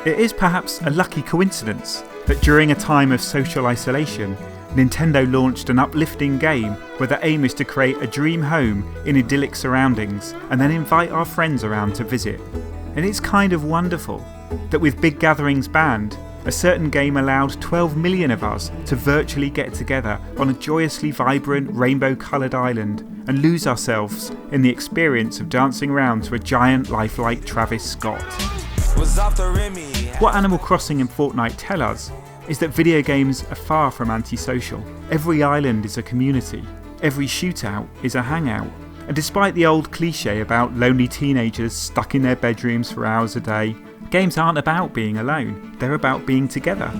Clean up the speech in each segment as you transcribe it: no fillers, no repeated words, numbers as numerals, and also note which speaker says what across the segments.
Speaker 1: It is perhaps a lucky coincidence that during a time of social isolation, Nintendo launched an uplifting game where the aim is to create a dream home in idyllic surroundings and then invite our friends around to visit. And it's kind of wonderful that with Big Gatherings banned, a certain game allowed 12 million of us to virtually get together on a joyously vibrant rainbow-coloured island and lose ourselves in the experience of dancing around to a giant lifelike Travis Scott. What Animal Crossing and Fortnite tell us is that video games are far from antisocial. Every island is a community, every shootout is a hangout, and despite the old cliche about lonely teenagers stuck in their bedrooms for hours a day, games aren't about being alone, they're about being together.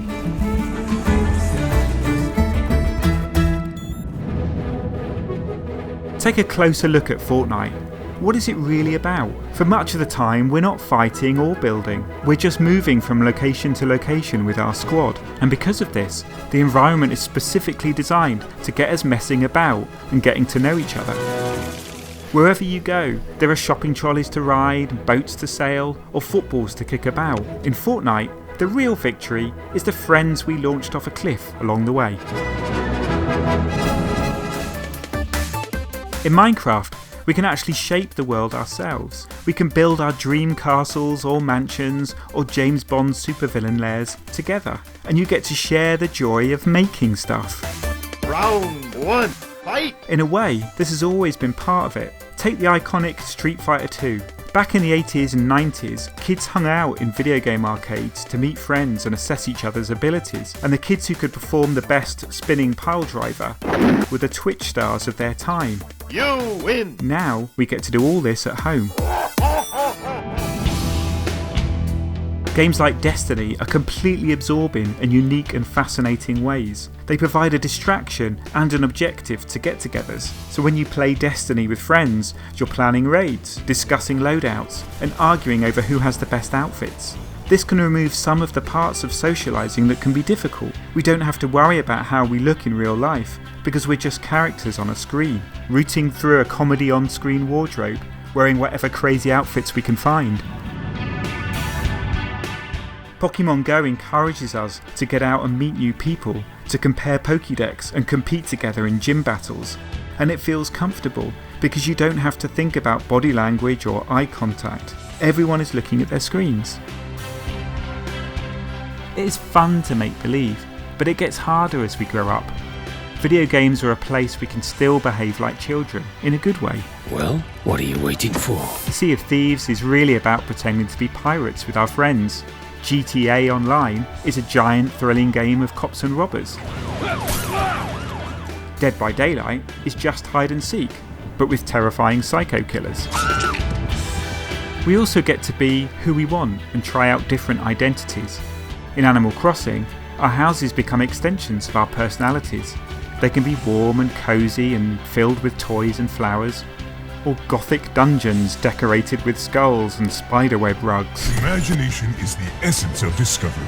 Speaker 1: Take a closer look at Fortnite. What is it really about? For much of the time, we're not fighting or building. We're just moving from location to location with our squad. And because of this, the environment is specifically designed to get us messing about and getting to know each other. Wherever you go, there are shopping trolleys to ride, boats to sail, or footballs to kick about. In Fortnite, the real victory is the friends we launched off a cliff along the way. In Minecraft, we can actually shape the world ourselves. We can build our dream castles or mansions or James Bond supervillain lairs together, and you get to share the joy of making stuff.
Speaker 2: Round 1, fight!
Speaker 1: In a way, this has always been part of it. Take the iconic Street Fighter 2. Back in the 80s and 90s, kids hung out in video game arcades to meet friends and assess each other's abilities, and the kids who could perform the best spinning pile driver were the Twitch stars of their time.
Speaker 2: You win!
Speaker 1: Now we get to do all this at home. Games like Destiny are completely absorbing in unique and fascinating ways. They provide a distraction and an objective to get-togethers. So when you play Destiny with friends, you're planning raids, discussing loadouts, and arguing over who has the best outfits. This can remove some of the parts of socialising that can be difficult. We don't have to worry about how we look in real life, because we're just characters on a screen, rooting through a comedy on-screen wardrobe, wearing whatever crazy outfits we can find. Pokémon Go encourages us to get out and meet new people, to compare Pokédex and compete together in gym battles. And it feels comfortable because you don't have to think about body language or eye contact. Everyone is looking at their screens. It is fun to make believe, but it gets harder as we grow up. Video games are a place we can still behave like children, in a good way.
Speaker 3: Well, what are you waiting for?
Speaker 1: Sea of Thieves is really about pretending to be pirates with our friends. GTA Online is a giant thrilling game of cops and robbers. Dead by Daylight is just hide and seek, but with terrifying psycho killers. We also get to be who we want and try out different identities. In Animal Crossing, our houses become extensions of our personalities. They can be warm and cosy and filled with toys and flowers, or gothic dungeons decorated with skulls and spiderweb rugs.
Speaker 4: Imagination is the essence of discovery.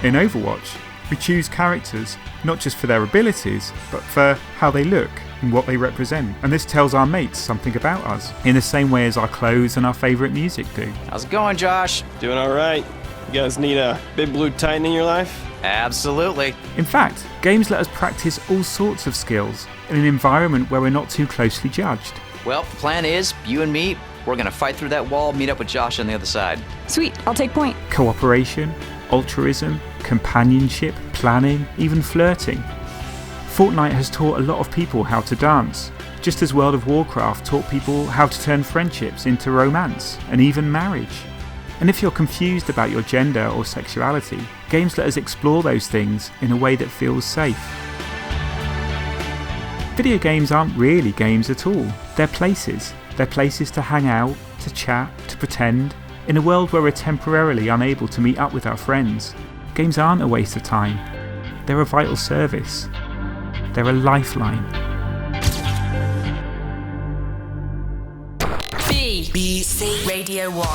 Speaker 1: In Overwatch, we choose characters not just for their abilities, but for how they look and what they represent. And this tells our mates something about us, in the same way as our clothes and our favourite music do.
Speaker 5: How's it going, Josh?
Speaker 6: Doing alright. You guys need a big blue titan in your life?
Speaker 5: Absolutely.
Speaker 1: In fact, games let us practice all sorts of skills in an environment where we're not too closely judged.
Speaker 5: Well, the plan is, you and me, we're going to fight through that wall, meet up with Josh on the other side.
Speaker 7: Sweet, I'll take point.
Speaker 1: Cooperation, altruism, companionship, planning, even flirting. Fortnite has taught a lot of people how to dance, just as World of Warcraft taught people how to turn friendships into romance and even marriage. And if you're confused about your gender or sexuality, games let us explore those things in a way that feels safe. Video games aren't really games at all. They're places. They're places to hang out, to chat, to pretend. In a world where we're temporarily unable to meet up with our friends, games aren't a waste of time. They're a vital service. They're a lifeline.
Speaker 8: BBC Radio 1.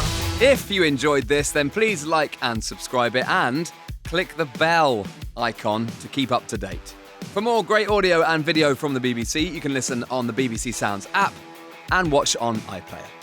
Speaker 9: If you enjoyed this, then please like and subscribe it and click the bell icon to keep up to date. For more great audio and video from the BBC, you can listen on the BBC Sounds app and watch on iPlayer.